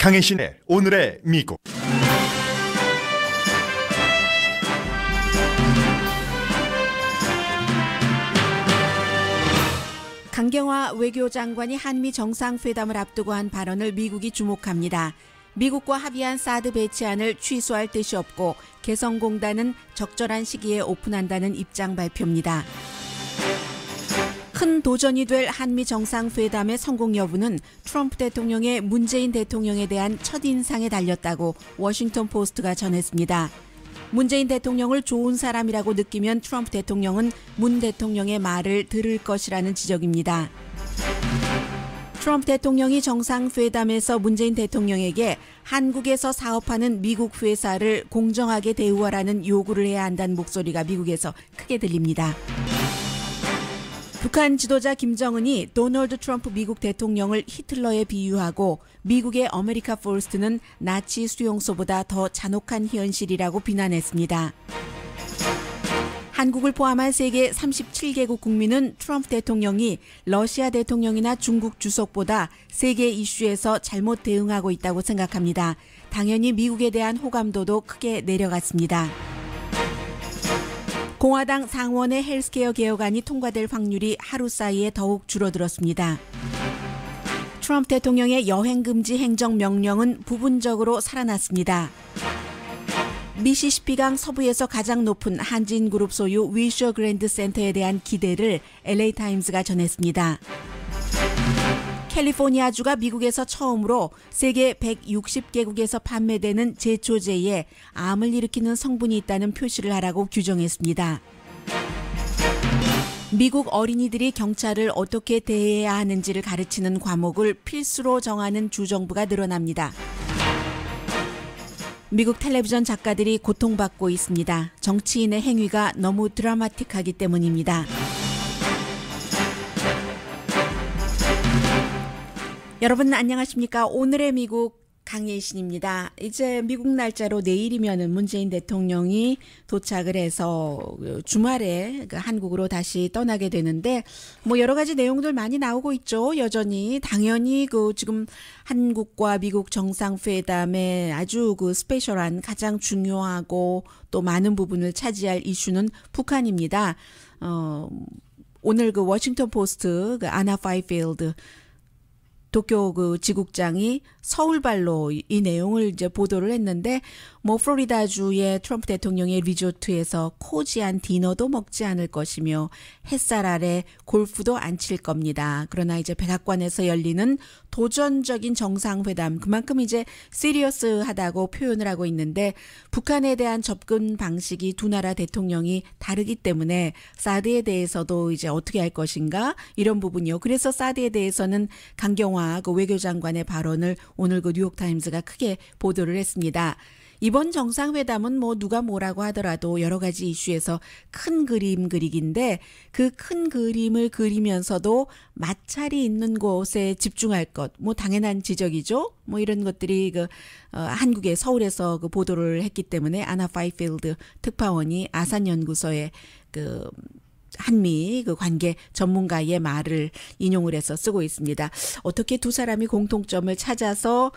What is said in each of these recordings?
강혜신의 오늘의 미국. 강경화 외교장관이 한미 정상회담을 앞두고 한 발언을 미국이 주목합니다. 미국과 합의한 사드 배치안을 취소할 뜻이 없고 개성공단은 적절한 시기에 오픈한다는 입장 발표입니다. 큰 도전이 될 한미 정상회담의 성공 여부는 트럼프 대통령의 문재인 대통령에 대한 첫인상에 달렸다고 워싱턴 포스트가 전했습니다. 문재인 대통령을 좋은 사람이라고 느끼면 트럼프 대통령은 문 대통령의 말을 들을 것이라는 지적입니다. 트럼프 대통령이 정상회담에서 문재인 대통령에게 한국에서 사업하는 미국 회사를 공정하게 대우하라는 요구를 해야 한다는 목소리가 미국에서 크게 들립니다. 북한 지도자 김정은이 도널드 트럼프 미국 대통령을 히틀러에 비유하고 미국의 아메리카 퍼스트는 나치 수용소보다 더 잔혹한 현실이라고 비난했습니다. 한국을 포함한 세계 37개국 국민은 트럼프 대통령이 러시아 대통령이나 중국 주석보다 세계 이슈에서 잘못 대응하고 있다고 생각합니다. 당연히 미국에 대한 호감도도 크게 내려갔습니다. 공화당 상원의 헬스케어 개혁안이 통과될 확률이 하루 사이에 더욱 줄어들었습니다. 트럼프 대통령의 여행금지 행정명령은 부분적으로 살아났습니다. 미시시피강 서부에서 가장 높은 한진그룹 소유 위셔 그랜드 센터에 대한 기대를 LA타임스가 전했습니다. 캘리포니아주가 미국에서 처음으로 세계 160개국에서 판매되는 제초제에 암을 일으키는 성분이 있다는 표시를 하라고 규정했습니다. 미국 어린이들이 경찰을 어떻게 대해야 하는지를 가르치는 과목을 필수로 정하는 주정부가 늘어납니다. 미국 텔레비전 작가들이 고통받고 있습니다. 정치인의 행위가 너무 드라마틱하기 때문입니다. 여러분 안녕하십니까? 오늘의 미국 강예신입니다. 이제 미국 날짜로 내일이면은 문재인 대통령이 도착을 해서 주말에 한국으로 다시 떠나게 되는데 뭐 여러 가지 내용들 많이 나오고 있죠. 여전히 당연히 지금 한국과 미국 정상회담에 아주 스페셜한 가장 중요하고 또 많은 부분을 차지할 이슈는 북한입니다. 오늘 워싱턴 포스트 아나 파이필드 도쿄 지국장이 서울발로 이 내용을 이제 보도를 했는데 플로리다주의 트럼프 대통령의 리조트에서 코지한 디너도 먹지 않을 것이며 햇살 아래 골프도 안 칠 겁니다. 그러나 이제 백악관에서 열리는 도전적인 정상회담 그만큼 이제 시리어스하다고 표현을 하고 있는데 북한에 대한 접근 방식이 두 나라 대통령이 다르기 때문에 사드에 대해서도 이제 어떻게 할 것인가 이런 부분이요. 그래서 사드에 대해서는 강경화 외교장관의 발언을 오늘 뉴욕타임스가 크게 보도를 했습니다. 이번 정상회담은 누가 뭐라고 하더라도 여러 가지 이슈에서 큰 그림 그리기인데 그 큰 그림을 그리면서도 마찰이 있는 곳에 집중할 것, 당연한 지적이죠. 이런 것들이 한국의 서울에서 보도를 했기 때문에 아나 파이필드 특파원이 아산연구소에 한미 관계 전문가의 말을 인용을 해서 쓰고 있습니다. 어떻게 두 사람이 공통점을 찾아서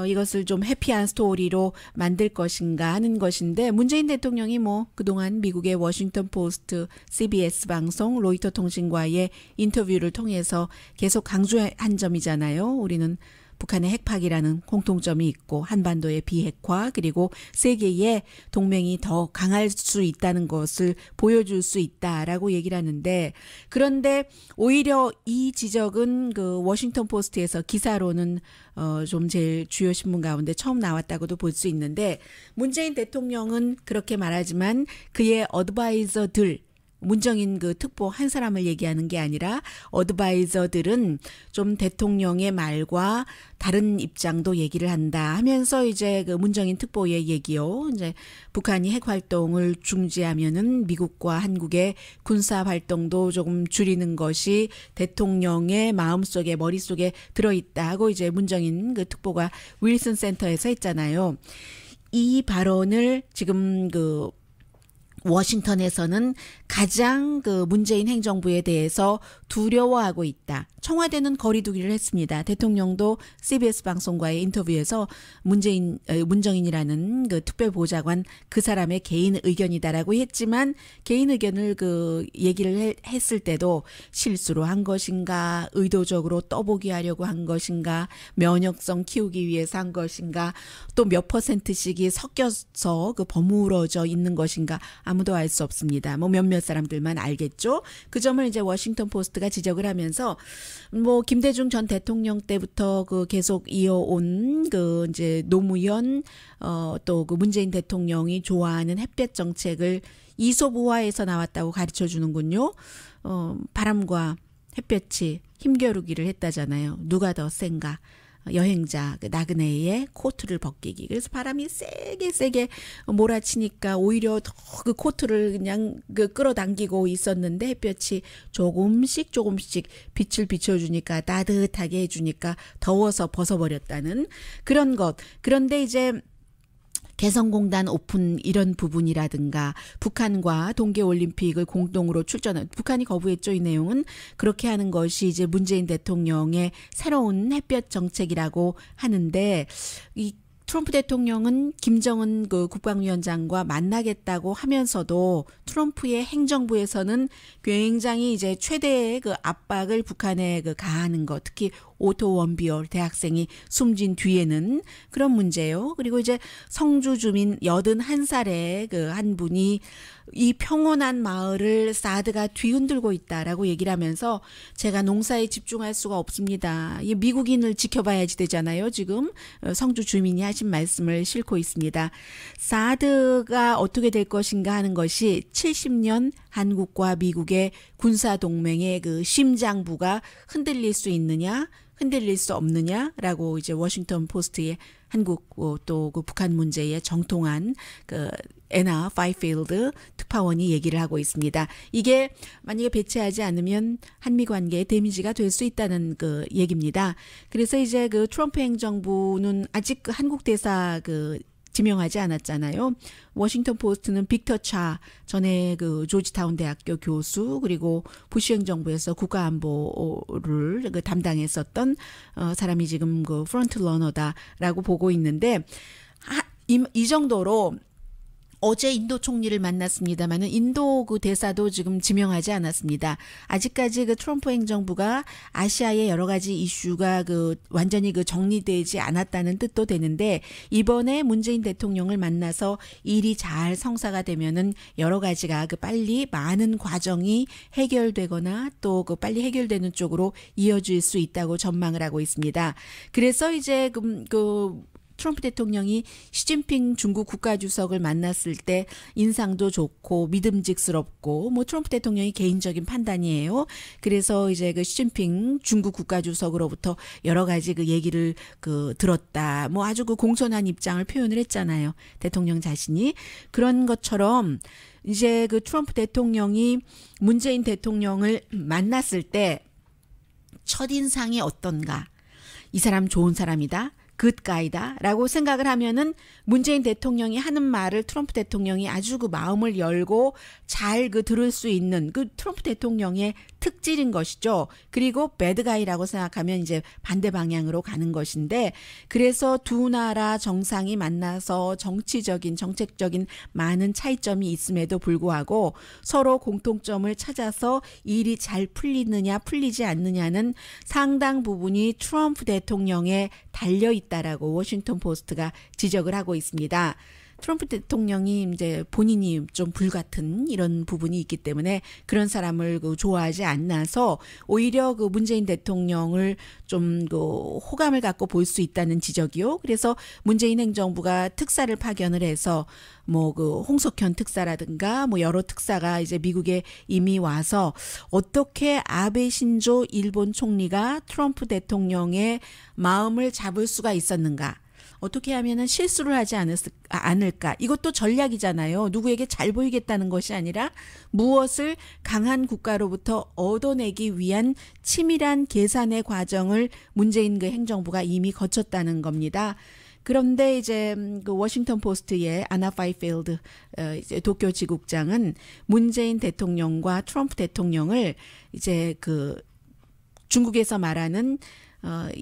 이것을 좀 해피한 스토리로 만들 것인가 하는 것인데 문재인 대통령이 그동안 미국의 워싱턴 포스트, CBS 방송, 로이터 통신과의 인터뷰를 통해서 계속 강조한 점이잖아요. 우리는 북한의 핵파기라는 공통점이 있고 한반도의 비핵화 그리고 세계의 동맹이 더 강할 수 있다는 것을 보여줄 수 있다라고 얘기를 하는데 그런데 오히려 이 지적은 워싱턴 포스트에서 기사로는 좀 제일 주요 신문 가운데 처음 나왔다고도 볼 수 있는데 문재인 대통령은 그렇게 말하지만 그의 어드바이저들 문정인 특보 한 사람을 얘기하는 게 아니라 어드바이저들은 좀 대통령의 말과 다른 입장도 얘기를 한다 하면서 이제 문정인 특보의 얘기요. 이제 북한이 핵 활동을 중지하면은 미국과 한국의 군사 활동도 조금 줄이는 것이 대통령의 마음속에 머릿속에 들어있다 하고 이제 문정인 특보가 윌슨 센터에서 했잖아요. 이 발언을 지금 워싱턴에서는 가장 그 문재인 행정부에 대해서 두려워하고 있다. 청와대는 거리두기를 했습니다. 대통령도 CBS 방송과의 인터뷰에서 문정인이라는 그 특별보좌관 그 사람의 개인 의견이다라고 했지만 개인 의견을 그 얘기를 했을 때도 실수로 한 것인가, 의도적으로 떠보기 하려고 한 것인가, 면역성 키우기 위해서 한 것인가, 또 몇 %씩이 섞여서 그 버무러져 있는 것인가 아무도 알 수 없습니다. 뭐 몇몇 사람들만 알겠죠. 그 점을 이제 워싱턴 포스트가 지적을 하면서 뭐 김대중 전 대통령 때부터 그 계속 이어온 그 이제 노무현 또 그 문재인 대통령이 좋아하는 햇볕 정책을 이솝우화에서 나왔다고 가르쳐 주는군요. 바람과 햇볕이 힘겨루기를 했다잖아요. 누가 더 센가? 여행자 그 나그네의 코트를 벗기기. 그래서 바람이 세게 몰아치니까 오히려 더 그 코트를 그냥 그 끌어당기고 있었는데 햇볕이 조금씩 빛을 비춰주니까 따뜻하게 해주니까 더워서 벗어버렸다는 그런 것. 그런데 이제 개성공단 오픈 이런 부분이라든가 북한과 동계올림픽을 공동으로 출전한 북한이 거부했죠. 이 내용은 그렇게 하는 것이 이제 문재인 대통령의 새로운 햇볕 정책이라고 하는데 이 트럼프 대통령은 김정은 그 국방위원장과 만나겠다고 하면서도 트럼프의 행정부에서는 굉장히 이제 최대의 그 압박을 북한에 그 가하는 것, 특히 오토 원비어 대학생이 숨진 뒤에는 그런 문제요. 그리고 이제 성주 주민 81살의 그 한 분이 이 평온한 마을을 사드가 뒤흔들고 있다라고 얘기를 하면서 제가 농사에 집중할 수가 없습니다. 이 미국인을 지켜봐야지 되잖아요. 지금 성주 주민이 하신 말씀을 싣고 있습니다. 사드가 어떻게 될 것인가 하는 것이 70년 한국과 미국의 군사동맹의 그 심장부가 흔들릴 수 있느냐 흔들릴 수 없느냐라고 이제 워싱턴 포스트의 한국 또 그 북한 문제에 정통한 그 애나 파이필드 특파원이 얘기를 하고 있습니다. 이게 만약에 배치하지 않으면 한미 관계에 데미지가 될 수 있다는 그 얘기입니다. 그래서 이제 그 트럼프 행정부는 아직 그 한국 대사 그 지명하지 않았잖아요. 워싱턴 포스트는 빅터 차 전에 그 조지타운 대학교 교수 그리고 부시 행정부에서 국가안보를 그 담당했었던 사람이 지금 그 프론트 러너다라고 보고 있는데 이 정도로 어제 인도 총리를 만났습니다만은 인도 그 대사도 지금 지명하지 않았습니다. 아직까지 그 트럼프 행정부가 아시아의 여러 가지 이슈가 그 완전히 그 정리되지 않았다는 뜻도 되는데 이번에 문재인 대통령을 만나서 일이 잘 성사가 되면은 여러 가지가 그 빨리 많은 과정이 해결되거나 또 그 빨리 해결되는 쪽으로 이어질 수 있다고 전망을 하고 있습니다. 그래서 이제 그 트럼프 대통령이 시진핑 중국 국가주석을 만났을 때 인상도 좋고 믿음직스럽고 뭐 트럼프 대통령이 개인적인 판단이에요. 그래서 이제 그 시진핑 중국 국가주석으로부터 여러 가지 그 얘기를 그 들었다. 뭐 아주 그 공손한 입장을 표현을 했잖아요. 대통령 자신이. 그런 것처럼 이제 그 트럼프 대통령이 문재인 대통령을 만났을 때 첫인상이 어떤가? 이 사람 좋은 사람이다. 굿가이다 라고 생각을 하면은 문재인 대통령이 하는 말을 트럼프 대통령이 아주 그 마음을 열고 잘 그 들을 수 있는 그 트럼프 대통령의 특질인 것이죠. 그리고 배드가이라고 생각하면 이제 반대 방향으로 가는 것인데 그래서 두 나라 정상이 만나서 정치적인 정책적인 많은 차이점이 있음에도 불구하고 서로 공통점을 찾아서 일이 잘 풀리느냐 풀리지 않느냐는 상당 부분이 트럼프 대통령에 달려 있다라고 워싱턴 포스트가 지적을 하고 있습니다. 트럼프 대통령이 이제 본인이 좀 불같은 이런 부분이 있기 때문에 그런 사람을 그 좋아하지 않나서 오히려 그 문재인 대통령을 좀 그 호감을 갖고 볼 수 있다는 지적이요. 그래서 문재인 행정부가 특사를 파견을 해서 뭐 그 홍석현 특사라든가 뭐 여러 특사가 이제 미국에 이미 와서 어떻게 아베 신조 일본 총리가 트럼프 대통령의 마음을 잡을 수가 있었는가? 어떻게 하면은 실수를 하지 않을까? 이것도 전략이잖아요. 누구에게 잘 보이겠다는 것이 아니라 무엇을 강한 국가로부터 얻어내기 위한 치밀한 계산의 과정을 문재인 그 행정부가 이미 거쳤다는 겁니다. 그런데 이제 그 워싱턴 포스트의 아나 파이필드 이제 도쿄 지국장은 문재인 대통령과 트럼프 대통령을 이제 그 중국에서 말하는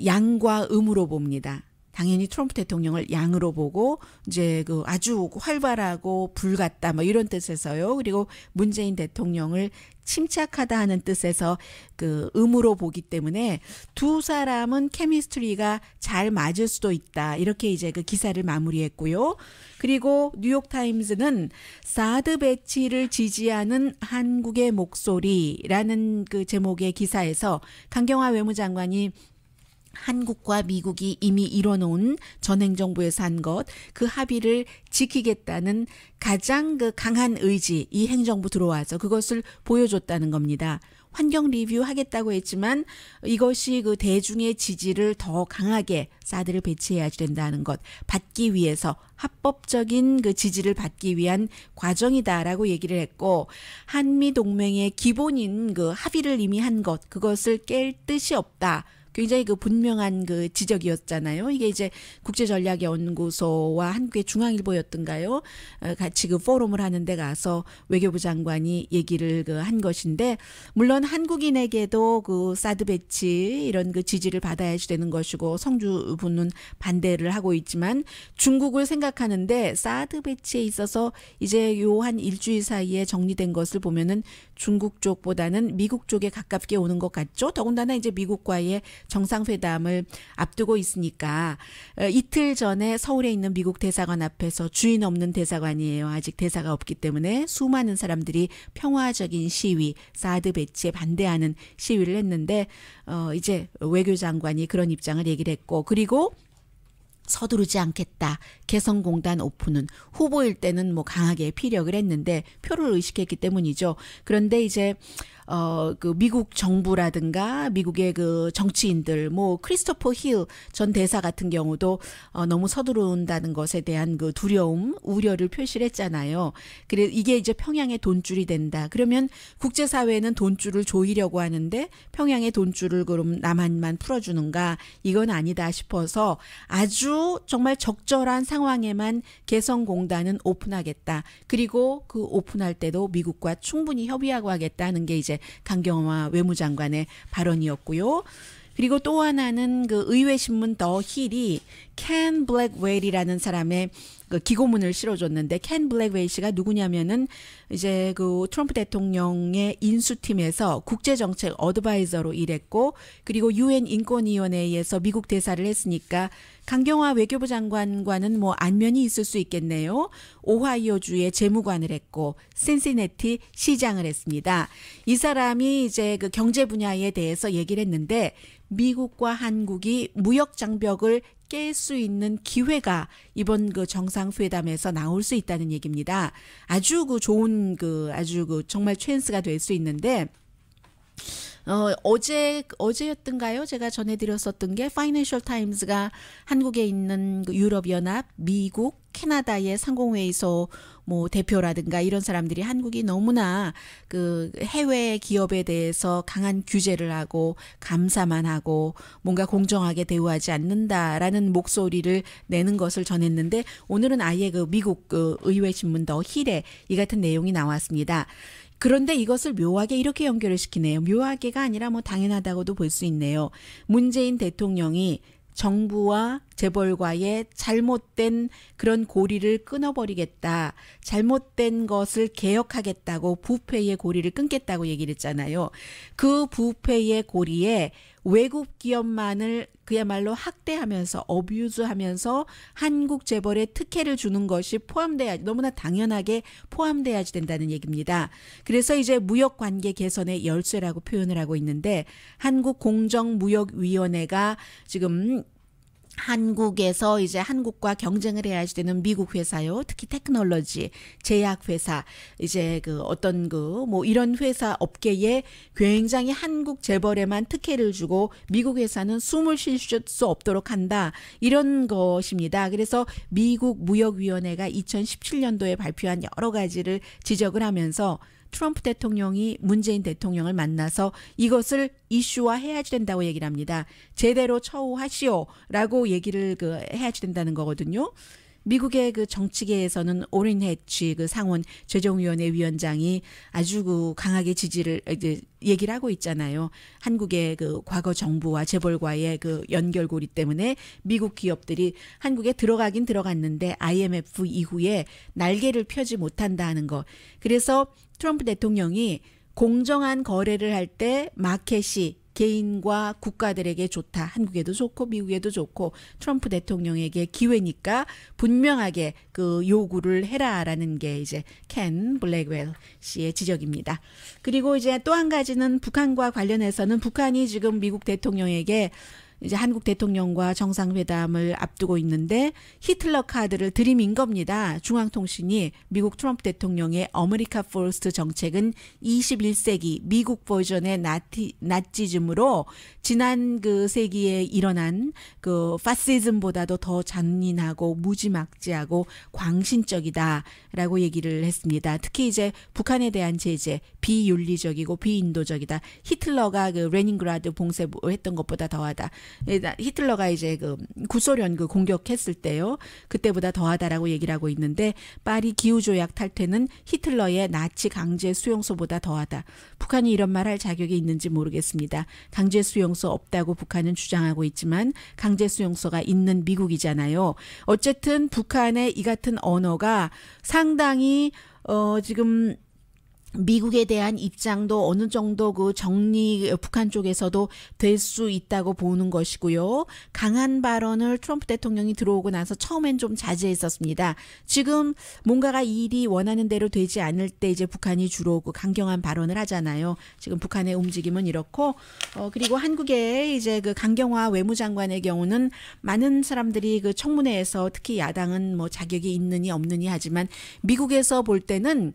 양과 음으로 봅니다. 당연히 트럼프 대통령을 양으로 보고 이제 그 아주 활발하고 불같다 뭐 이런 뜻에서요. 그리고 문재인 대통령을 침착하다 하는 뜻에서 그 음으로 보기 때문에 두 사람은 케미스트리가 잘 맞을 수도 있다. 이렇게 이제 그 기사를 마무리했고요. 그리고 뉴욕타임즈는 사드 배치를 지지하는 한국의 목소리라는 그 제목의 기사에서 강경화 외무장관이 한국과 미국이 이미 이뤄놓은 전행정부에서 한 것, 그 합의를 지키겠다는 가장 그 강한 의지, 이 행정부 들어와서 그것을 보여줬다는 겁니다. 환경 리뷰 하겠다고 했지만 이것이 그 대중의 지지를 더 강하게 사드를 배치해야 된다는 것, 받기 위해서 합법적인 그 지지를 받기 위한 과정이다라고 얘기를 했고, 한미 동맹의 기본인 그 합의를 이미 한 것, 그것을 깰 뜻이 없다. 굉장히 그 분명한 그 지적이었잖아요. 이게 이제 국제전략연구소와 한국의 중앙일보였던가요? 같이 그 포럼을 하는 데 가서 외교부 장관이 얘기를 그 한 것인데, 물론 한국인에게도 그 사드 배치 이런 그 지지를 받아야지 되는 것이고 성주분은 반대를 하고 있지만 중국을 생각하는데 사드 배치에 있어서 이제 요 한 일주일 사이에 정리된 것을 보면은 중국 쪽보다는 미국 쪽에 가깝게 오는 것 같죠. 더군다나 이제 미국과의 정상회담을 앞두고 있으니까 이틀 전에 서울에 있는 미국 대사관 앞에서 주인 없는 대사관이에요. 아직 대사가 없기 때문에 수많은 사람들이 평화적인 시위, 사드 배치에 반대하는 시위를 했는데 이제 외교장관이 그런 입장을 얘기를 했고, 그리고 서두르지 않겠다. 개성공단 오픈은 후보일 때는 뭐 강하게 피력을 했는데 표를 의식했기 때문이죠. 그런데 이제 그 미국 정부라든가 미국의 그 정치인들, 뭐 크리스토퍼 힐 전 대사 같은 경우도 너무 서두른다는 것에 대한 그 두려움, 우려를 표시를 했잖아요. 그래 이게 이제 평양의 돈줄이 된다. 그러면 국제사회는 돈줄을 조이려고 하는데 평양의 돈줄을 그럼 남한만 풀어주는가? 이건 아니다 싶어서 아주 정말 적절한 상황에만 개성공단은 오픈하겠다. 그리고 그 오픈할 때도 미국과 충분히 협의하고 하겠다는 게 이제 강경화 외무장관의 발언이었고요. 그리고 또 하나는 그 의회신문 더 힐이 켄 블랙웰이라는 사람의 그 기고문을 실어줬는데, 켄 블랙웰 씨가 누구냐면은 이제 그 트럼프 대통령의 인수팀에서 국제정책 어드바이저로 일했고, 그리고 유엔 인권위원회에서 미국 대사를 했으니까 강경화 외교부 장관과는 뭐 안면이 있을 수 있겠네요. 오하이오주의 재무관을 했고 신시내티 시장을 했습니다. 이 사람이 이제 그 경제 분야에 대해서 얘기를 했는데, 미국과 한국이 무역 장벽을 깰 수 있는 기회가 이번 그 정상회담에서 나올 수 있다는 얘기입니다. 아주 그 좋은 그 아주 그 정말 찬스가 될 수 있는데, 어제였던가요? 제가 전해드렸었던 게 파이낸셜 타임스가 한국에 있는 그 유럽연합, 미국, 캐나다의 상공회의소 뭐 대표라든가 이런 사람들이 한국이 너무나 그 해외 기업에 대해서 강한 규제를 하고 감사만 하고 뭔가 공정하게 대우하지 않는다라는 목소리를 내는 것을 전했는데, 오늘은 아예 그 미국 그 의회 신문 더 힐에 이 같은 내용이 나왔습니다. 그런데 이것을 묘하게 이렇게 연결을 시키네요. 묘하게가 아니라 뭐 당연하다고도 볼 수 있네요. 문재인 대통령이 정부와 재벌과의 잘못된 그런 고리를 끊어버리겠다. 잘못된 것을 개혁하겠다고 부패의 고리를 끊겠다고 얘기를 했잖아요. 그 부패의 고리에 외국 기업만을 그야말로 학대하면서 어뷰즈하면서 한국 재벌에 특혜를 주는 것이 너무나 당연하게 포함돼야지 된다는 얘기입니다. 그래서 이제 무역관계 개선의 열쇠라고 표현을 하고 있는데, 한국공정무역위원회가 지금 한국에서 이제 한국과 경쟁을 해야지 되는 미국 회사요. 특히 테크놀로지, 제약회사, 이제 그 어떤 그 뭐 이런 회사 업계에 굉장히 한국 재벌에만 특혜를 주고 미국 회사는 숨을 쉴 수 없도록 한다. 이런 것입니다. 그래서 미국 무역위원회가 2017년도에 발표한 여러 가지를 지적을 하면서 트럼프 대통령이 문재인 대통령을 만나서 이것을 이슈화해야지 된다고 얘기를 합니다. 제대로 처우하시오라고 얘기를 해야지 된다는 거거든요. 미국의 그 정치계에서는 오린 해치 그 상원 재정위원회 위원장이 아주 강하게 지지를 이제 얘기를 하고 있잖아요. 한국의 그 과거 정부와 재벌과의 그 연결고리 때문에 미국 기업들이 한국에 들어가긴 들어갔는데 IMF 이후에 날개를 펴지 못한다는 거. 그래서 트럼프 대통령이 공정한 거래를 할 때 마켓이 개인과 국가들에게 좋다. 한국에도 좋고 미국에도 좋고 트럼프 대통령에게 기회니까 분명하게 그 요구를 해라라는 게 이제 켄 블랙웰 씨의 지적입니다. 그리고 이제 또 한 가지는 북한과 관련해서는 북한이 지금 미국 대통령에게 이제 한국 대통령과 정상회담을 앞두고 있는데 히틀러 카드를 들이민 겁니다. 중앙통신이 미국 트럼프 대통령의 아메리카 퍼스트 정책은 21세기 미국 버전의 나치즘으로 지난 그 세기에 일어난 그 파시즘보다도 더 잔인하고 무지막지하고 광신적이다라고 얘기를 했습니다. 특히 이제 북한에 대한 제재 비윤리적이고 비인도적이다. 히틀러가 그 레닌그라드 봉쇄했던 것보다 더하다. 히틀러가 이제 그 구소련 그 공격했을 때요. 그때보다 더하다라고 얘기를 하고 있는데 파리 기후조약 탈퇴는 히틀러의 나치 강제 수용소보다 더하다. 북한이 이런 말 할 자격이 있는지 모르겠습니다. 강제 수용소 없다고 북한은 주장하고 있지만 강제 수용소가 있는 미국이잖아요. 어쨌든 북한의 이 같은 언어가 상당히 지금 미국에 대한 입장도 어느 정도 그 정리 북한 쪽에서도 될 수 있다고 보는 것이고요. 강한 발언을 트럼프 대통령이 들어오고 나서 처음엔 좀 자제했었습니다. 지금 뭔가가 일이 원하는 대로 되지 않을 때 이제 북한이 주로 그 강경한 발언을 하잖아요. 지금 북한의 움직임은 이렇고 그리고 한국의 이제 그 강경화 외무장관의 경우는 많은 사람들이 그 청문회에서 특히 야당은 뭐 자격이 있느니 없느니 하지만 미국에서 볼 때는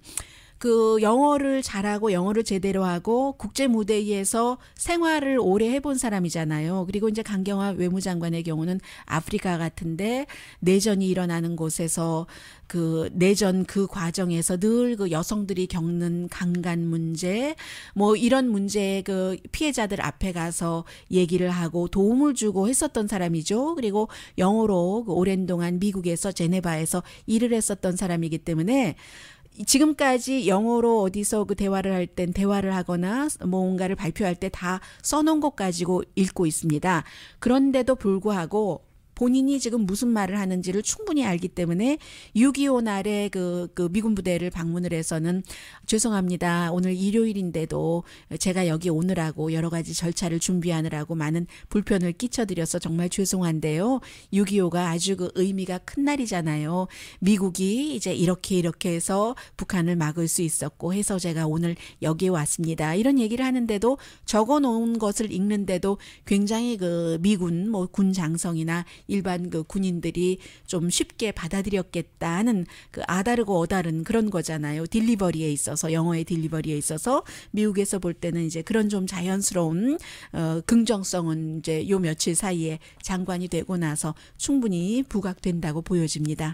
그 영어를 잘하고 영어를 제대로 하고 국제 무대에서 생활을 오래 해본 사람이잖아요. 그리고 이제 강경화 외무장관의 경우는 아프리카 같은데 내전이 일어나는 곳에서 그 내전 그 과정에서 늘 그 여성들이 겪는 강간 문제 뭐 이런 문제의 그 피해자들 앞에 가서 얘기를 하고 도움을 주고 했었던 사람이죠. 그리고 영어로 그 오랜 동안 미국에서 제네바에서 일을 했었던 사람이기 때문에 지금까지 영어로 어디서 그 대화를 할 땐 대화를 하거나 뭔가를 발표할 때 다 써놓은 것 가지고 읽고 있습니다. 그런데도 불구하고 본인이 지금 무슨 말을 하는지를 충분히 알기 때문에 6.25 날에 그 미군 부대를 방문을 해서는 죄송합니다. 오늘 일요일인데도 제가 여기 오느라고 여러 가지 절차를 준비하느라고 많은 불편을 끼쳐드려서 정말 죄송한데요. 6.25가 아주 그 의미가 큰 날이잖아요. 미국이 이제 이렇게 해서 북한을 막을 수 있었고 해서 제가 오늘 여기에 왔습니다. 이런 얘기를 하는데도 적어놓은 것을 읽는데도 굉장히 그 미군 뭐 군 장성이나 일반 그 군인들이 좀 쉽게 받아들였겠다는 그 아다르고 어다른 그런 거잖아요. 딜리버리에 있어서 영어의 딜리버리에 있어서 미국에서 볼 때는 이제 그런 좀 자연스러운 긍정성은 이제 요 며칠 사이에 장관이 되고 나서 충분히 부각된다고 보여집니다.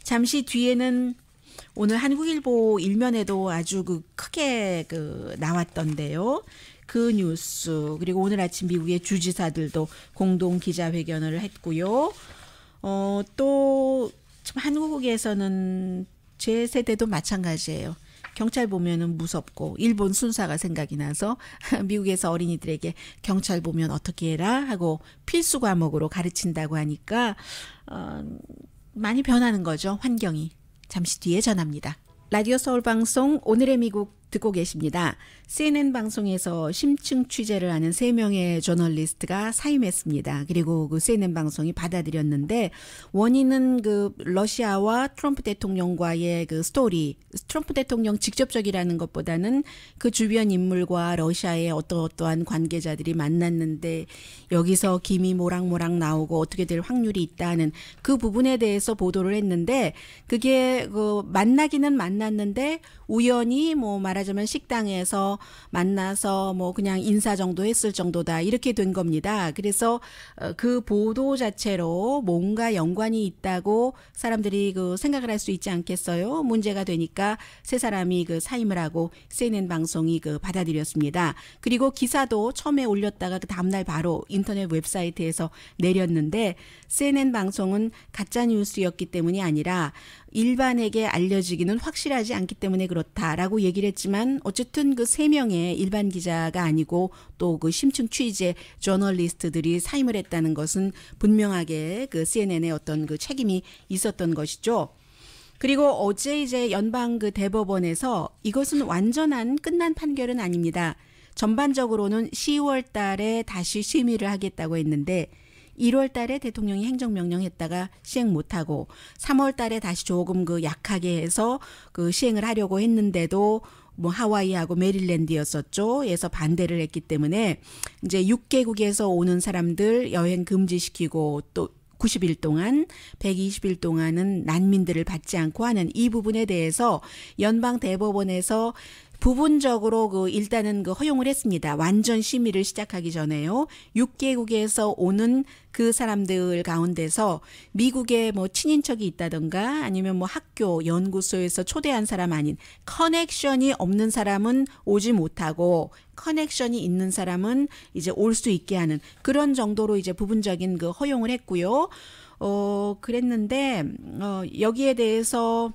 잠시 뒤에는 오늘 한국일보 일면에도 아주 그 크게 그 나왔던데요. 그 뉴스 그리고 오늘 아침 미국의 주지사들도 공동 기자회견을 했고요. 또 한국에서는 제 세대도 마찬가지예요. 경찰 보면은 무섭고 일본 순사가 생각이 나서 미국에서 어린이들에게 경찰 보면 어떻게 해라 하고 필수 과목으로 가르친다고 하니까 많이 변하는 거죠. 환경이. 잠시 뒤에 전합니다. 라디오 서울 방송 오늘의 미국 듣고 계십니다. CNN 방송에서 심층 취재를 하는 3명의 저널리스트가 사임했습니다. 그리고 그 CNN 방송이 받아들였는데 원인은 그 러시아와 트럼프 대통령과의 그 스토리, 트럼프 대통령 직접적이라는 것보다는 그 주변 인물과 러시아의 어떠한 관계자들이 만났는데 여기서 김이 모락모락 나오고 어떻게 될 확률이 있다는 그 부분에 대해서 보도를 했는데 그게 그 만나기는 만났는데 우연히 뭐 말하자면 말하자면 식당에서 만나서 뭐 그냥 인사 정도 했을 정도다 이렇게 된 겁니다. 그래서 그 보도 자체로 뭔가 연관이 있다고 사람들이 그 생각을 할 수 있지 않겠어요? 문제가 되니까 세 사람이 그 사임을 하고 CNN 방송이 그 받아들였습니다. 그리고 기사도 처음에 올렸다가 그 다음날 바로 인터넷 웹사이트에서 내렸는데 CNN 방송은 가짜 뉴스였기 때문이 아니라 일반에게 알려지기는 확실하지 않기 때문에 그렇다라고 얘기를 했지만 어쨌든 그 세 명의 일반 기자가 아니고 또 그 심층 취재 저널리스트들이 사임을 했다는 것은 분명하게 그 CNN의 어떤 그 책임이 있었던 것이죠. 그리고 어제 이제 연방 그 대법원에서 이것은 완전한 끝난 판결은 아닙니다. 전반적으로는 10월 달에 다시 심의를 하겠다고 했는데 1월 달에 대통령이 행정명령 했다가 시행 못하고 3월 달에 다시 조금 그 약하게 해서 그 시행을 하려고 했는데도 뭐 하와이하고 메릴랜드였었죠. 에서 반대를 했기 때문에 이제 6개국에서 오는 사람들 여행 금지시키고 또 90일 동안 120일 동안은 난민들을 받지 않고 하는 이 부분에 대해서 연방 대법원에서 부분적으로 그 일단은 그 허용을 했습니다. 완전 심의를 시작하기 전에요. 6개국에서 오는 그 사람들 가운데서 미국에 뭐 친인척이 있다던가 아니면 뭐 학교 연구소에서 초대한 사람 아닌 커넥션이 없는 사람은 오지 못하고 커넥션이 있는 사람은 이제 올 수 있게 하는 그런 정도로 이제 부분적인 그 허용을 했고요. 그랬는데 여기에 대해서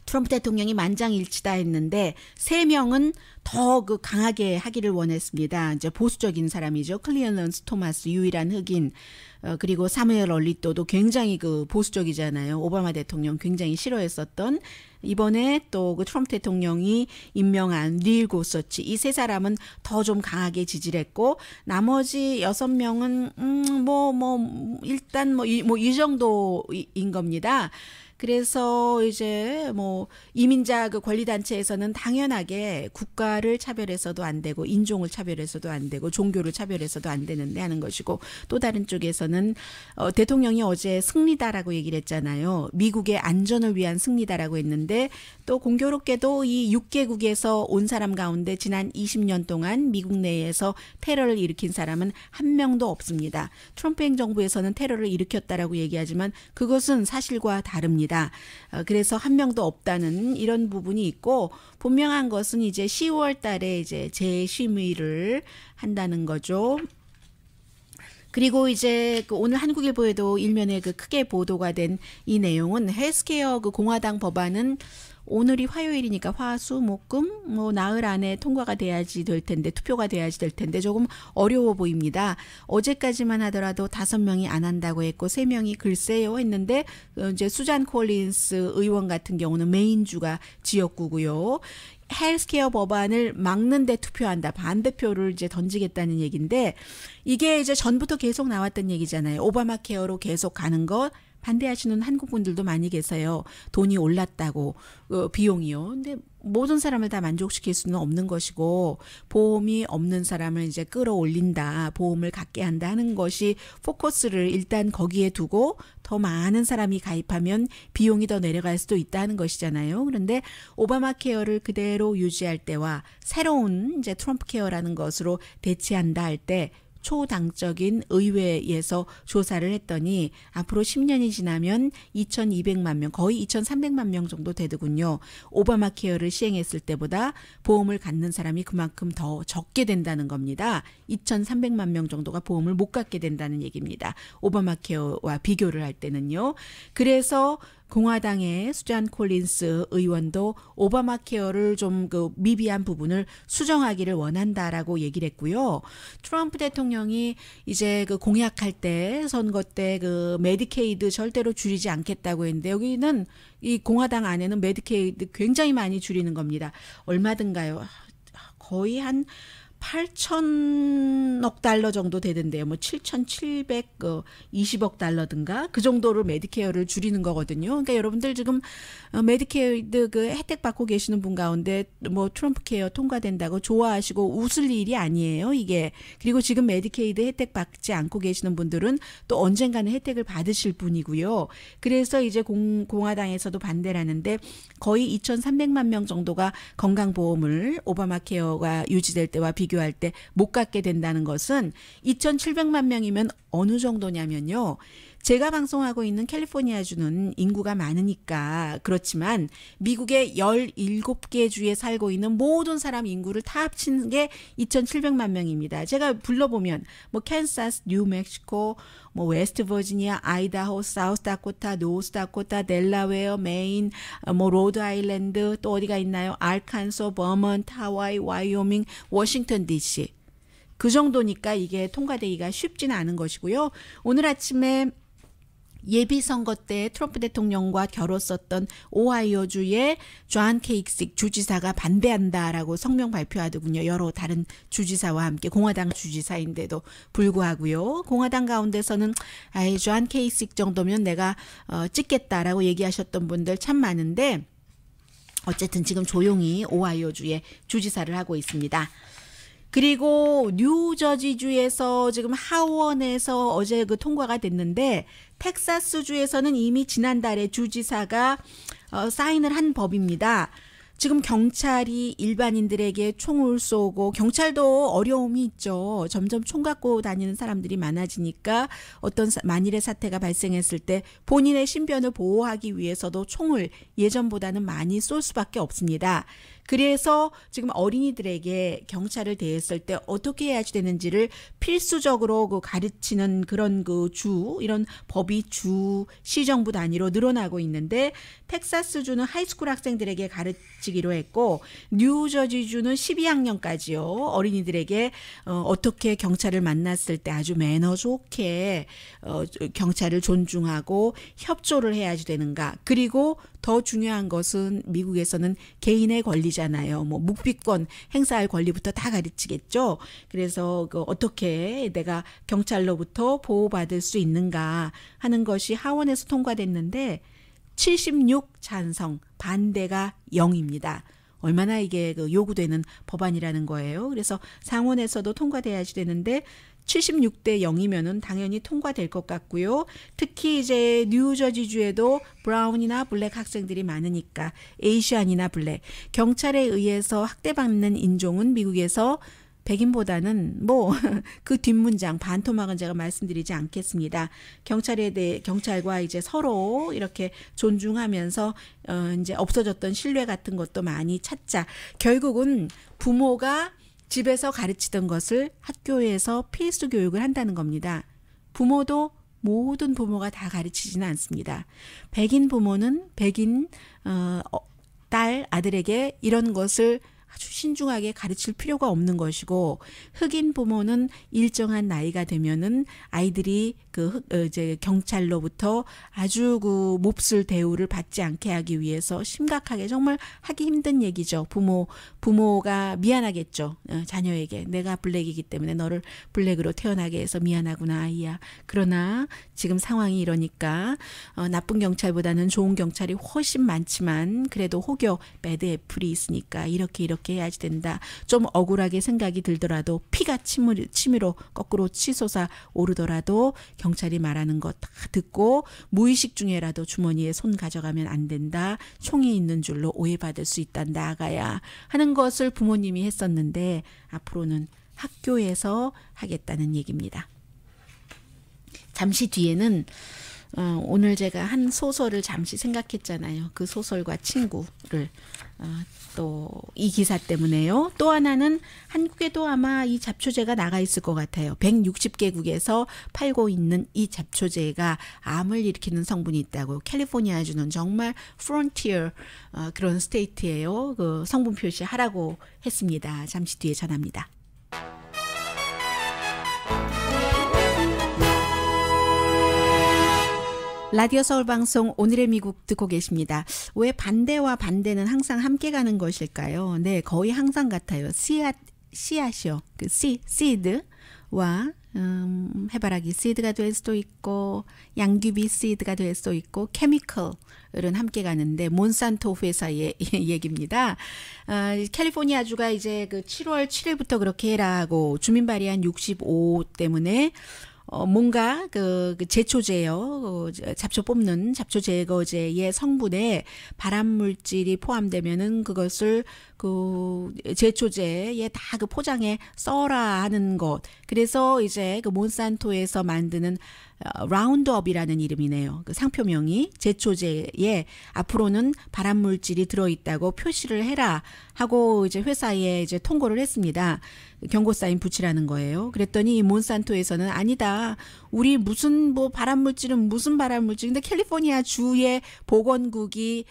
트럼프 대통령이 만장일치다 했는데 세 명은 더 그 강하게 하기를 원했습니다. 이제 보수적인 사람이죠. 클리언런스 토마스 유일한 흑인 그리고 사무엘 얼리또도 굉장히 그 보수적이잖아요. 오바마 대통령 굉장히 싫어했었던 이번에 또 그 트럼프 대통령이 임명한 닐 고서치 이 세 사람은 더 좀 강하게 지지를 했고 나머지 6명은 일단 이 정도인 겁니다. 그래서 이제 뭐 이민자 그 권리단체에서는 당연하게 국가를 차별해서도 안 되고 인종을 차별해서도 안 되고 종교를 차별해서도 안 되는데 하는 것이고 또 다른 쪽에서는 대통령이 어제 승리다라고 얘기를 했잖아요. 미국의 안전을 위한 승리다라고 했는데 또 공교롭게도 이 6개국에서 온 사람 가운데 지난 20년 동안 미국 내에서 테러를 일으킨 사람은 한 명도 없습니다. 트럼프 행정부에서는 테러를 일으켰다라고 얘기하지만 그것은 사실과 다릅니다. 그래서 한 명도 없다는 이런 부분이 있고 분명한 것은 이제 10월 달에 이제 재심의를 한다는 거죠. 그리고 이제 그 오늘 한국일보에도 일면에 그 크게 보도가 된 이 내용은 헬스케어 그 공화당 법안은 오늘이 화요일이니까 화수 목금 뭐 나흘 안에 통과가 돼야지 될 텐데 투표가 돼야지 될 텐데 조금 어려워 보입니다. 어제까지만 하더라도 5명이 안 한다고 했고 3명이 글쎄요 했는데 이제 수잔 콜린스 의원 같은 경우는 메인주가 지역구고요. 헬스케어 법안을 막는데 투표한다. 반대표를 이제 던지겠다는 얘기인데 이게 이제 전부터 계속 나왔던 얘기잖아요. 오바마 케어로 계속 가는 것 반대하시는 한국 분들도 많이 계세요. 돈이 올랐다고 비용이요. 근데 모든 사람을 다 만족시킬 수는 없는 것이고 보험이 없는 사람을 이제 끌어올린다. 보험을 갖게 한다 하는 것이 포커스를 일단 거기에 두고 더 많은 사람이 가입하면 비용이 더 내려갈 수도 있다는 것이잖아요. 그런데 오바마 케어를 그대로 유지할 때와 새로운 이제 트럼프 케어라는 것으로 대체한다 할 때 초당적인 의회에서 조사를 했더니 앞으로 10년이 지나면 2,200만 명, 거의 2,300만 명 정도 되더군요. 오바마 케어를 시행했을 때보다 보험을 갖는 사람이 그만큼 더 적게 된다는 겁니다. 2,300만 명 정도가 보험을 못 갖게 된다는 얘기입니다. 오바마 케어와 비교를 할 때는요. 그래서 공화당의 수잔 콜린스 의원도 오바마 케어를 좀 그 미비한 부분을 수정하기를 원한다라고 얘기를 했고요. 트럼프 대통령이 이제 그 공약할 때 선거 때 그 메디케이드 절대로 줄이지 않겠다고 했는데 여기는 이 공화당 안에는 메디케이드 굉장히 많이 줄이는 겁니다. 얼마든가요? 거의 한 8천억 달러 정도 되던데요. 뭐 7,720억 달러든가 그 정도로 메디케어를 줄이는 거거든요. 그러니까 여러분들 지금 메디케어 그 혜택 받고 계시는 분 가운데 뭐 트럼프 케어 통과된다고 좋아하시고 웃을 일이 아니에요, 이게. 그리고 지금 메디케이드 혜택 받지 않고 계시는 분들은 또 언젠가는 혜택을 받으실 분이고요. 그래서 이제 공화당에서도 반대를 하는데 거의 2,300만 명 정도가 건강보험을 오바마 케어가 유지될 때와 비교할 때 못 갖게 된다는 것은 2,700만 명이면 어느 정도냐면요. 제가 방송하고 있는 캘리포니아주는 인구가 많으니까 그렇지만 미국의 17개 주에 살고 있는 모든 사람 인구를 다 합친 게 2,700만 명입니다. 제가 불러보면 뭐 캔사스, 뉴멕시코, 뭐 웨스트 버지니아, 아이다호, 사우스 다코타, 노스 다코타, 델라웨어, 메인, 뭐 로드 아일랜드, 또 어디가 있나요? 알칸소, 버먼트, 하와이, 와이오밍, 워싱턴 DC. 그 정도니까 이게 통과되기가 쉽지는 않은 것이고요. 오늘 아침에 예비선거 때 트럼프 대통령과 겨뤘었던 오하이오주의 존 케이식 주지사가 반대한다라고 성명 발표하더군요. 여러 다른 주지사와 함께 공화당 주지사인데도 불구하고요. 공화당 가운데서는 존 케이식 정도면 내가 찍겠다라고 얘기하셨던 분들 참 많은데 어쨌든 지금 조용히 오하이오주의 주지사를 하고 있습니다. 그리고 뉴저지주에서 지금 하원에서 어제 그 통과가 됐는데 텍사스주에서는 이미 지난달에 주지사가 사인을 한 법입니다. 지금 경찰이 일반인들에게 총을 쏘고 경찰도 어려움이 있죠. 점점 총 갖고 다니는 사람들이 많아지니까 어떤 만일의 사태가 발생했을 때 본인의 신변을 보호하기 위해서도 총을 예전보다는 많이 쏠 수밖에 없습니다. 그래서 지금 어린이들에게 경찰을 대했을 때 어떻게 해야 되는지를 필수적으로 그 가르치는 그런 그 이런 법이 주 시정부 단위로 늘어나고 있는데 텍사스주는 하이스쿨 학생들에게 가르치기로 했고 뉴저지주는 12학년까지요. 어린이들에게 어떻게 경찰을 만났을 때 아주 매너 좋게 경찰을 존중하고 협조를 해야지 되는가. 그리고 더 중요한 것은 미국에서는 개인의 권리잖아요. 뭐 묵비권 행사할 권리부터 다 가르치겠죠. 그래서 어떻게 내가 경찰로부터 보호받을 수 있는가 하는 것이 하원에서 통과됐는데 76 찬성, 반대가 0입니다. 얼마나 이게 요구되는 법안이라는 거예요. 그래서 상원에서도 통과돼야지 되는데 76대 0이면은 당연히 통과될 것 같고요. 특히 이제 뉴저지주에도 브라운이나 블랙 학생들이 많으니까 에이시안이나 블랙, 경찰에 의해서 학대받는 인종은 미국에서 백인보다는 뭐 그 뒷문장 반토막은 제가 말씀드리지 않겠습니다. 경찰과 이제 서로 이렇게 존중하면서 이제 없어졌던 신뢰 같은 것도 많이 찾자. 결국은 부모가 집에서 가르치던 것을 학교에서 필수 교육을 한다는 겁니다. 부모도 모든 부모가 다 가르치지는 않습니다. 백인 부모는 백인 딸, 아들에게 이런 것을 아주 신중하게 가르칠 필요가 없는 것이고 흑인 부모는 일정한 나이가 되면은 아이들이 이제 경찰로부터 아주 그 몹쓸 대우를 받지 않게 하기 위해서 심각하게 정말 하기 힘든 얘기죠. 부모가 미안하겠죠. 자녀에게 내가 블랙이기 때문에 너를 블랙으로 태어나게 해서 미안하구나 아이야. 그러나 지금 상황이 이러니까 나쁜 경찰보다는 좋은 경찰이 훨씬 많지만 그래도 혹여 배드 애플이 있으니까 이렇게 해야지 된다. 좀 억울하게 생각이 들더라도 피가 치미로 거꾸로 치솟아 오르더라도 경찰이 말하는 거 다 듣고 무의식 중에라도 주머니에 손 가져가면 안 된다. 총이 있는 줄로 오해받을 수 있단다. 아가야 하는 것을 부모님이 했었는데 앞으로는 학교에서 하겠다는 얘기입니다. 잠시 뒤에는 오늘 제가 한 소설을 잠시 생각했잖아요. 그 소설과 친구를 또 이 기사 때문에요. 또 하나는 한국에도 아마 이 잡초제가 나가 있을 것 같아요. 160개국에서 팔고 있는 이 잡초제가 암을 일으키는 성분이 있다고. 캘리포니아주는 정말 프론티어 그런 스테이트예요. 그 성분 표시하라고 했습니다. 잠시 뒤에 전합니다. 라디오 서울 방송 오늘의 미국 듣고 계십니다. 왜 반대와 반대는 항상 함께 가는 것일까요? 네, 거의 항상 같아요. 씨앗이요. 그 seed와 해바라기 씨드가 될 수도 있고 양귀비 씨드가 될 수도 있고 케미컬은 함께 가는데 몬산토 회사의 얘기입니다. 캘리포니아주가 이제 그 7월 7일부터 그렇게 해라고 주민 발의안 65 때문에 뭔가 그 제초제요, 잡초 뽑는 잡초 제거제의 성분에 발암 물질이 포함되면은 그것을 그 제초제에 다 그 포장에 써라 하는 것. 그래서 이제 그 몬산토에서 만드는 라운드업이라는 이름이네요. 그 상표명이 제초제에 앞으로는 발암 물질이 들어있다고 표시를 해라 하고 이제 회사에 이제 통고를 했습니다. 경고 사인 붙이라는 거예요. 그랬더니 이 몬산토에서는 아니다. 우리 무슨 뭐 발암 물질은 무슨 발암 물질인데 캘리포니아 주의 보건국이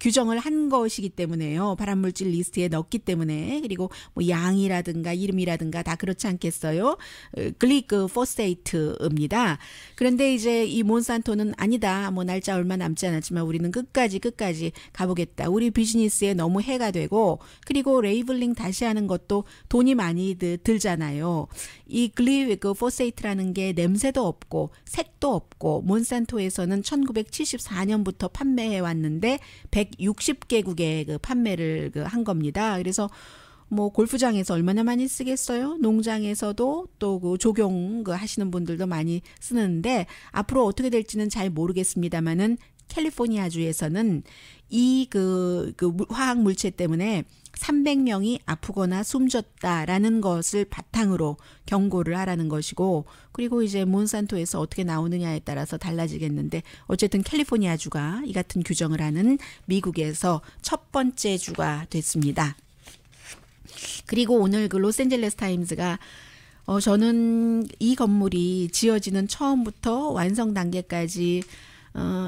규정을 한 것이기 때문에요. 발암 물질 리스트에 넣기 때문에 그리고 뭐 양이라든가 이름이라든가 다 그렇지 않겠어요. 글리코포세이트입니다. 그런데 이제 이 몬산토는 아니다. 뭐 날짜 얼마 남지 않았지만 우리는 끝까지 가보겠다. 우리 비즈니스에 너무 해가 되고 그리고 레이블링 다시 하는 것도 돈이 많이 들잖아요. 이 글리코포세이트라는 게 냄새도 없고 색도 없고 몬산토에서는 1974년부터 판매해 왔는데 160개국에 그 판매를 한 겁니다. 그래서 뭐 골프장에서 얼마나 많이 쓰겠어요? 농장에서도 또 그 조경 하시는 분들도 많이 쓰는데 앞으로 어떻게 될지는 잘 모르겠습니다만은 캘리포니아주에서는 이 그 화학 물체 때문에 300명이 아프거나 숨졌다라는 것을 바탕으로 경고를 하라는 것이고 그리고 이제 몬산토에서 어떻게 나오느냐에 따라서 달라지겠는데 어쨌든 캘리포니아주가 이 같은 규정을 하는 미국에서 첫 번째 주가 됐습니다. 그리고 오늘 그 로스앤젤레스 타임즈가 저는 이 건물이 지어지는 처음부터 완성 단계까지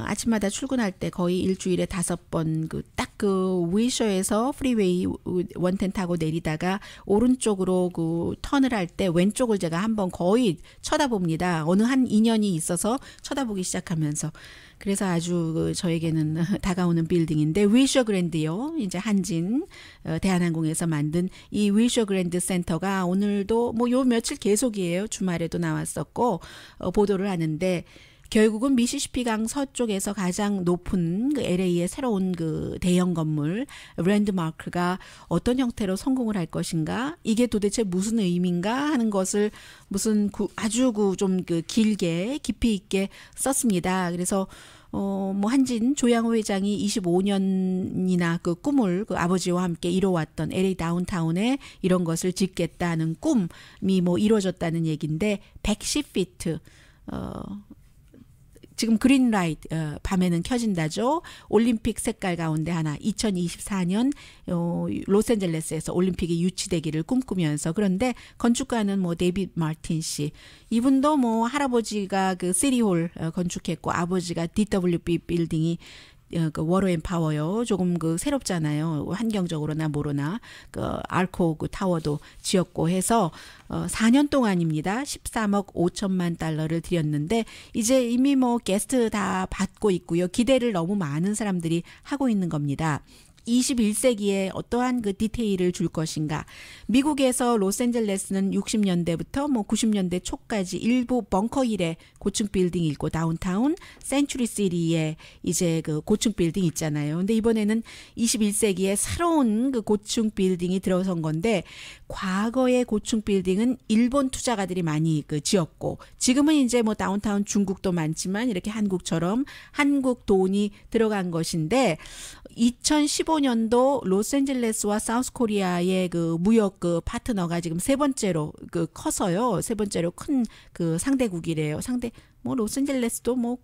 아침마다 출근할 때 거의 일주일에 5번 딱 그 위셔에서 프리웨이 110 타고 내리다가 오른쪽으로 그 턴을 할 때 왼쪽을 제가 한번 거의 쳐다봅니다. 어느 한 인연이 있어서 쳐다보기 시작하면서 그래서 아주 저에게는 다가오는 빌딩인데 위셔 그랜드요. 이제 한진 대한항공에서 만든 이 위셔 그랜드 센터가 오늘도 뭐 요 며칠 계속이에요. 주말에도 나왔었고 보도를 하는데 결국은 미시시피강 서쪽에서 가장 높은 그 LA의 새로운 그 대형 건물 랜드마크가 어떤 형태로 성공을 할 것인가 이게 도대체 무슨 의미인가 하는 것을 무슨 아주 좀 길게 깊이 있게 썼습니다. 그래서 뭐 한진 조양호 회장이 25년이나 그 꿈을 그 아버지와 함께 이뤄왔던 LA 다운타운에 이런 것을 짓겠다는 꿈이 뭐 이루어졌다는 얘기인데 110피트 지금 그린라이트 밤에는 켜진다죠. 올림픽 색깔 가운데 하나 2024년 로스앤젤레스에서 올림픽이 유치되기를 꿈꾸면서 그런데 건축가는 뭐 데이빗 마틴 씨 이분도 뭐 할아버지가 그 시리홀 건축했고 아버지가 DWB 빌딩이 그 워러 앤 파워요. 조금 그 새롭잖아요. 환경적으로나 뭐로나 그 알코 그 타워도 지었고 해서 4년 동안입니다. 13억 5천만 달러를 들였는데 이제 이미 뭐 게스트 다 받고 있고요. 기대를 너무 많은 사람들이 하고 있는 겁니다. 21세기에 어떠한 그 디테일을 줄 것인가. 미국에서 로스앤젤레스는 60년대부터 뭐 90년대 초까지 일부 벙커힐의 고층 빌딩이 있고 다운타운 센츄리 시티에 이제 그 고층 빌딩 있잖아요. 근데 이번에는 21세기에 새로운 그 고층 빌딩이 들어선 건데 과거의 고층 빌딩은 일본 투자가들이 많이 그 지었고 지금은 이제 뭐 다운타운 중국도 많지만 이렇게 한국처럼 한국 돈이 들어간 것인데 2015년도 로스앤젤레스와 사우스코리아의 그 무역 그 파트너가 지금 세 번째로 그 커서요. 세 번째로 큰 그 상대국이래요. 뭐 로스앤젤레스도 뭐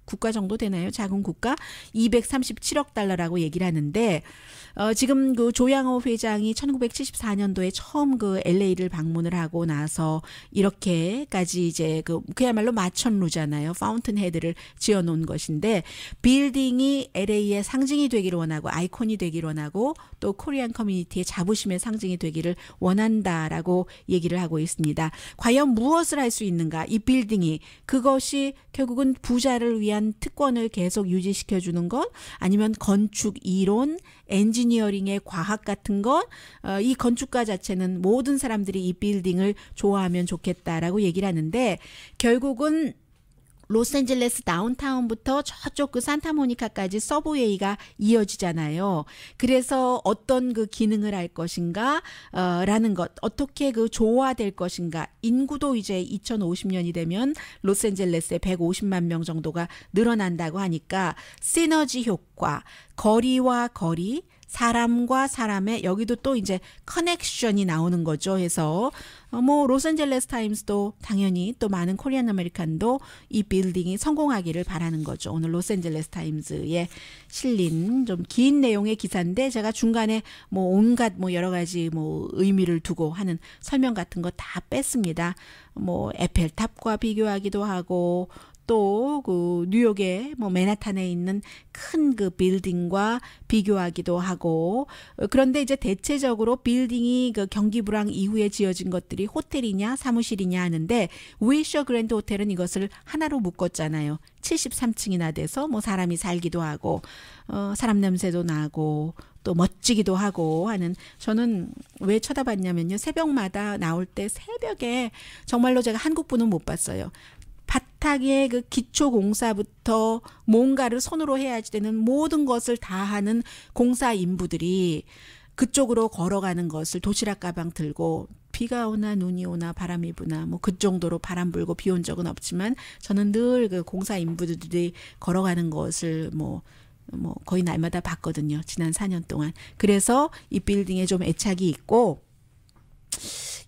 국가 정도 되나요? 작은 국가 237억 달러라고 얘기를 하는데 지금 그 조양호 회장이 1974년도에 처음 그 LA를 방문을 하고 나서 이렇게까지 이제 그야말로 마천루잖아요. 파운튼 헤드를 지어 놓은 것인데 빌딩이 LA의 상징이 되기를 원하고 아이콘이 되기를 원하고 또 코리안 커뮤니티의 자부심의 상징이 되기를 원한다라고 얘기를 하고 있습니다. 과연 무엇을 할 수 있는가? 이 빌딩이 그것이 결국은 부자를 위한 대한 특권을 계속 유지시켜 주는 것, 아니면 건축 이론, 엔지니어링의 과학 같은 것, 이 건축가 자체는 모든 사람들이 이 빌딩을 좋아하면 좋겠다라고 얘기를 하는데, 결국은 로스앤젤레스 다운타운부터 저쪽 그 산타모니카까지 서브웨이가 이어지잖아요. 그래서 어떤 그 기능을 할 것인가 라는 것, 어떻게 그 조화될 것인가. 인구도 이제 2050년이 되면 로스앤젤레스에 150만 명 정도가 늘어난다고 하니까 시너지 효과, 거리와 거리, 사람과 사람의 여기도 또 이제 커넥션이 나오는 거죠. 해서 뭐 로스앤젤레스 타임스도 당연히 또 많은 코리안 아메리칸도 이 빌딩이 성공하기를 바라는 거죠. 오늘 로스앤젤레스 타임스에 실린 좀 긴 내용의 기사인데 제가 중간에 뭐 온갖 뭐 여러 가지 뭐 의미를 두고 하는 설명 같은 거 다 뺐습니다. 뭐 에펠탑과 비교하기도 하고 또 그 뉴욕의 뭐 맨하탄에 있는 큰 그 빌딩과 비교하기도 하고, 그런데 이제 대체적으로 빌딩이 그 경기 불황 이후에 지어진 것들이 호텔이냐 사무실이냐 하는데, 위셔 그랜드 호텔은 이것을 하나로 묶었잖아요. 73층이나 돼서 뭐 사람이 살기도 하고 사람 냄새도 나고 또 멋지기도 하고 하는, 저는 왜 쳐다봤냐면요, 새벽마다 나올 때 새벽에 정말로 제가 한국 분은 못 봤어요. 바닥에 그 기초 공사부터 뭔가를 손으로 해야지 되는 모든 것을 다 하는 공사 인부들이 그쪽으로 걸어가는 것을, 도시락 가방 들고, 비가 오나 눈이 오나 바람이 부나 뭐 그 정도로 바람 불고 비 온 적은 없지만 저는 늘 그 공사 인부들이 걸어가는 것을 뭐 거의 날마다 봤거든요. 지난 4년 동안. 그래서 이 빌딩에 좀 애착이 있고,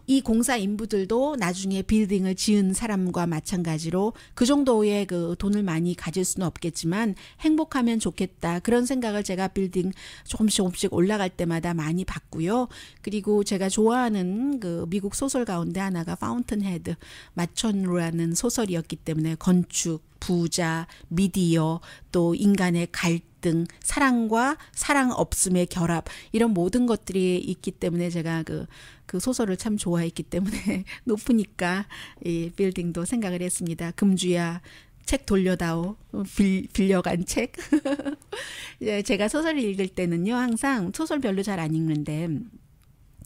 이 공사 인부들도 나중에 빌딩을 지은 사람과 마찬가지로 그 정도의 그 돈을 많이 가질 수는 없겠지만 행복하면 좋겠다, 그런 생각을 제가 빌딩 조금씩 올라갈 때마다 많이 봤고요. 그리고 제가 좋아하는 그 미국 소설 가운데 하나가 파운튼헤드 마천루라는 소설이었기 때문에 건축, 부자, 미디어, 또 인간의 갈등, 사랑과 사랑 없음의 결합, 이런 모든 것들이 있기 때문에 제가 그 소설을 참 좋아했기 때문에 높으니까 이 빌딩도 생각을 했습니다. 금주야 책 돌려다오, 빌려간 책. 제가 소설을 읽을 때는요, 항상 소설 별로 잘 안 읽는데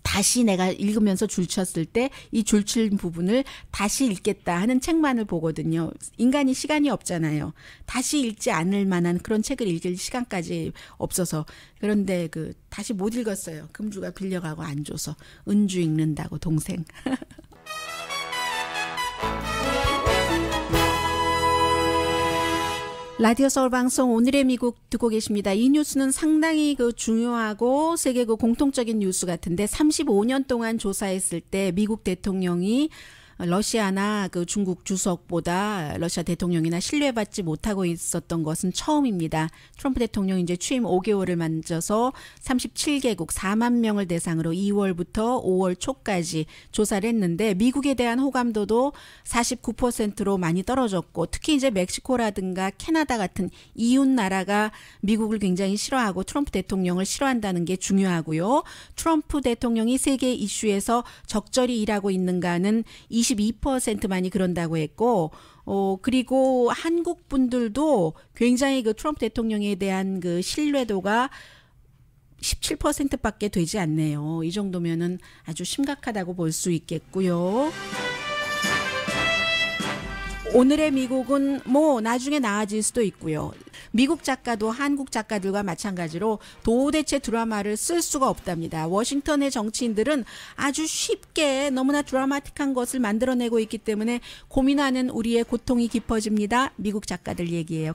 다시 내가 읽으면서 줄쳤을 때 이 줄친 부분을 다시 읽겠다 하는 책만을 보거든요. 인간이 시간이 없잖아요. 다시 읽지 않을 만한 그런 책을 읽을 시간까지 없어서. 그런데 다시 못 읽었어요. 금주가 빌려가고 안 줘서. 은주 읽는다고 동생. 라디오 서울 방송 오늘의 미국 듣고 계십니다. 이 뉴스는 상당히 중요하고 세계 공통적인 뉴스 같은데, 35년 동안 조사했을 때 미국 대통령이 러시아나 중국 주석보다 러시아 대통령이나 신뢰받지 못하고 있었던 것은 처음입니다. 트럼프 대통령이 이제 취임 5개월을 만져서 37개국 4만 명을 대상으로 2월부터 5월 초까지 조사를 했는데, 미국에 대한 호감도도 49%로 많이 떨어졌고, 특히 이제 멕시코라든가 캐나다 같은 이웃 나라가 미국을 굉장히 싫어하고 트럼프 대통령을 싫어한다는 게 중요하고요. 트럼프 대통령이 세계 이슈에서 적절히 일하고 있는가는 22%만이 그런다고 했고, 그리고 한국 분들도 굉장히 트럼프 대통령에 대한 신뢰도가 17%밖에 되지 않네요. 이 정도면은 아주 심각하다고 볼 수 있겠고요. 오늘의 미국은 뭐 나중에 나아질 수도 있고요. 미국 작가도 한국 작가들과 마찬가지로 도대체 드라마를 쓸 수가 없답니다. 워싱턴의 정치인들은 아주 쉽게 너무나 드라마틱한 것을 만들어내고 있기 때문에 고민하는 우리의 고통이 깊어집니다. 미국 작가들 얘기예요.